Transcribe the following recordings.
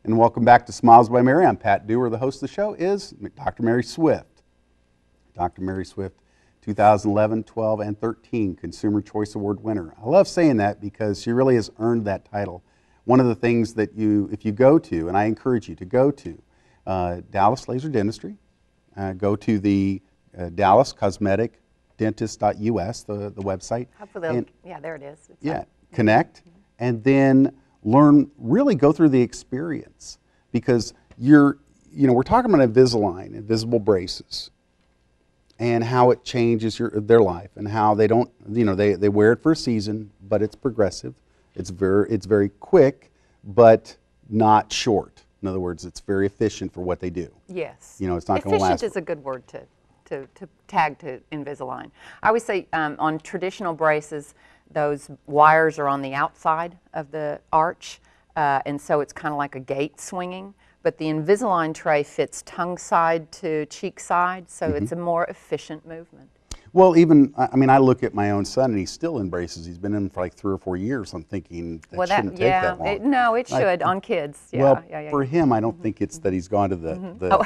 And welcome back to Smiles by Mary. I'm Pat Dewar. The host of the show is Dr. Mary Swift. Dr. Mary Swift, 2011, 12, and 13 Consumer Choice Award winner. I love saying that because she really has earned that title. One of the things that if you go to, and I encourage you to go to Dallas Laser Dentistry, go to the Dallas Cosmetic Dentist.us, the website. Hopefully, yeah, there it is. Connect, and then really go through the experience, because we're talking about Invisalign, invisible braces, and how it changes their life, and how they don't, they wear it for a season, but it's progressive. It's very quick, but not short. In other words, it's very efficient for what they do. Yes. It's not going to last. Efficient is a good word to tag to Invisalign. I always say on traditional braces, those wires are on the outside of the arch, and so it's kind of like a gate swinging. But the Invisalign tray fits tongue side to cheek side, so it's a more efficient movement. Well, I look at my own son, and he's still in braces. He's been in for like 3 or 4 years. I'm thinking that shouldn't take that long. No, it should on kids. Yeah, for him, I don't think it's that he's gone to the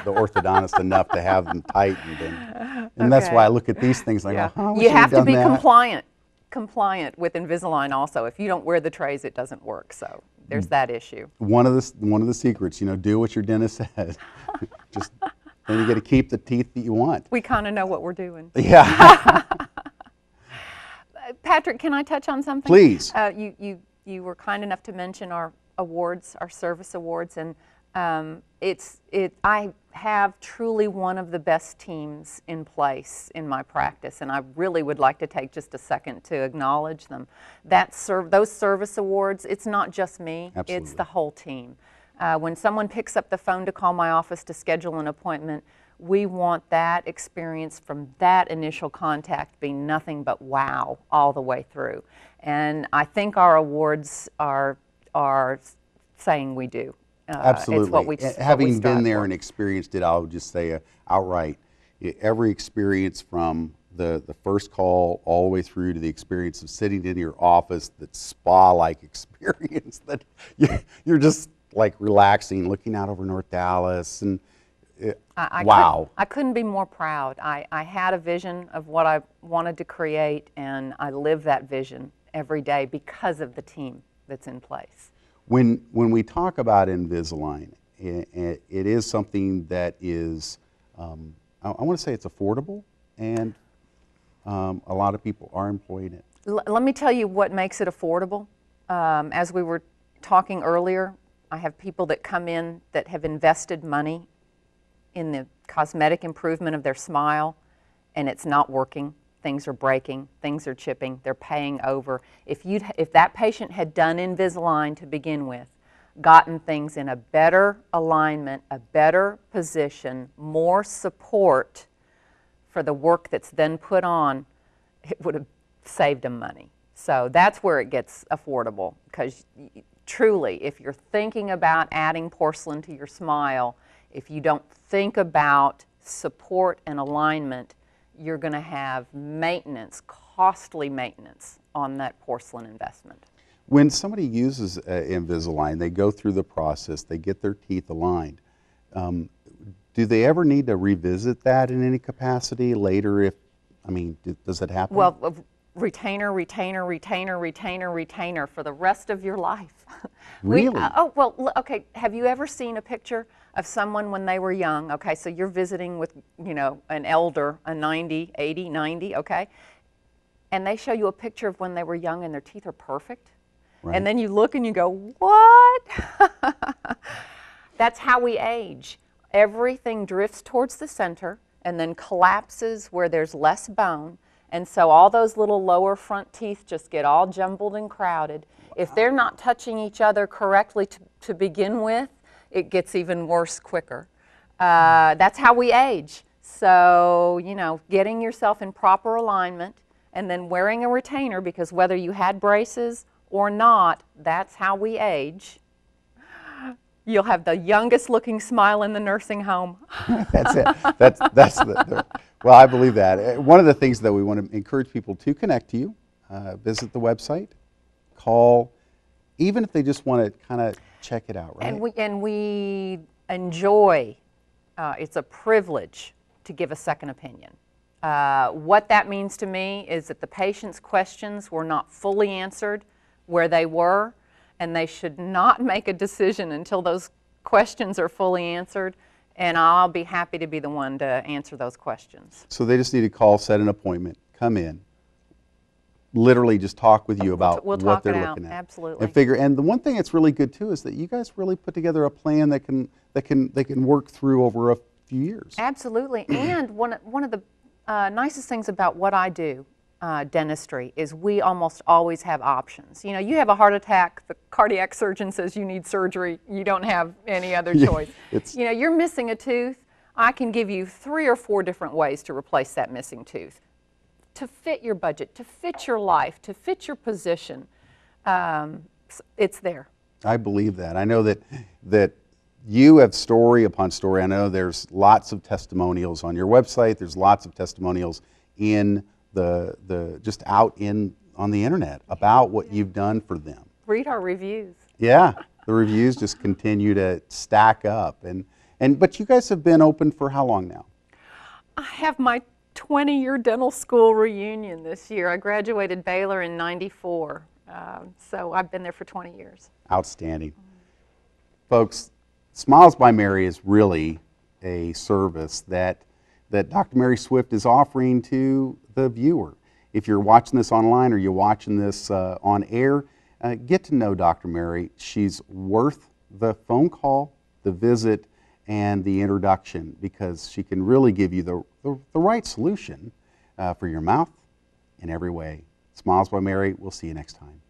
orthodontist enough to have them tightened, and that's why I look at these things like, you have to be compliant with Invisalign also. If you don't wear the trays, it doesn't work. So there's that issue. One of the secrets, do what your dentist says. Then you got to keep the teeth that you want. We kind of know what we're doing. Yeah. Patrick, can I touch on something? Please. You were kind enough to mention our awards, our service awards, and I have truly one of the best teams in place in my practice, and I really would like to take just a second to acknowledge them. Those service awards, it's not just me. Absolutely. It's the whole team. When someone picks up the phone to call my office to schedule an appointment, we want that experience from that initial contact be nothing but wow all the way through. And I think our awards are saying we do. Absolutely. It's what we Having been there and experienced it, I'll just say outright, every experience from the first call all the way through to the experience of sitting in your office, that spa-like experience that you're just like relaxing, looking out over North Dallas, and wow. I couldn't be more proud. I had a vision of what I wanted to create, and I live that vision every day because of the team that's in place. When we talk about Invisalign, it is something that is, I want to say it's affordable, and a lot of people are employing it. Let me tell you what makes it affordable. As we were talking earlier, I have people that come in that have invested money in the cosmetic improvement of their smile, and it's not working. Things are breaking, things are chipping, they're paying over. If that patient had done Invisalign to begin with, gotten things in a better alignment, a better position, more support for the work that's then put on, it would have saved them money. So that's where it gets affordable, because truly, if you're thinking about adding porcelain to your smile, if you don't think about support and alignment, you're going to have maintenance, costly maintenance on that porcelain investment. When somebody uses Invisalign, they go through the process, they get their teeth aligned. Do they ever need to revisit that in any capacity later? Does it happen? Well, retainer, retainer, retainer, retainer, retainer for the rest of your life. Really? Okay, have you ever seen a picture of someone when they were young? Okay, so you're visiting with, an elder, a 90, 80, 90, okay? And they show you a picture of when they were young and their teeth are perfect. Right. And then you look and you go, what? That's how we age. Everything drifts towards the center and then collapses where there's less bone. And so all those little lower front teeth just get all jumbled and crowded. Wow. If they're not touching each other correctly to begin with, it gets even worse quicker. That's how we age. So, getting yourself in proper alignment and then wearing a retainer, because whether you had braces or not, that's how we age. You'll have the youngest looking smile in the nursing home. That's it. That's well, I believe that. One of the things that we want to encourage people to connect to you, visit the website, call even if they just want to kind of check it out, right? And we enjoy, it's a privilege to give a second opinion. What that means to me is that the patient's questions were not fully answered where they were, and they should not make a decision until those questions are fully answered, and I'll be happy to be the one to answer those questions. So they just need to call, set an appointment, come in, literally just talk with you about We'll what talk they're it out, looking at. absolutely. And figure. And the one thing that's really good too is that you guys really put together a plan that can work through over a few years. Absolutely. And one of the nicest things about what I do, dentistry, is we almost always have options. You know, you have a heart attack, the cardiac surgeon says you need surgery, you don't have any other choice. You know, you're missing a tooth, I can give you 3 or 4 different ways to replace that missing tooth, to fit your budget, to fit your life, to fit your position. It's there. I believe that. I know that you have story upon story. I know there's lots of testimonials on your website. There's lots of testimonials in the just out on the internet about what you've done for them. Read our reviews. Yeah, the reviews just continue to stack up. But you guys have been open for how long now? I have my 20-year dental school reunion this year. I graduated Baylor in '94, so I've been there for 20 years. Outstanding. Folks, Smiles by Mary is really a service that Dr. Mary Swift is offering to the viewer. If you're watching this online or you're watching this on air, get to know Dr. Mary. She's worth the phone call, the visit, and the introduction, because she can really give you the right solution for your mouth in every way. Smiles by Mary. We'll see you next time.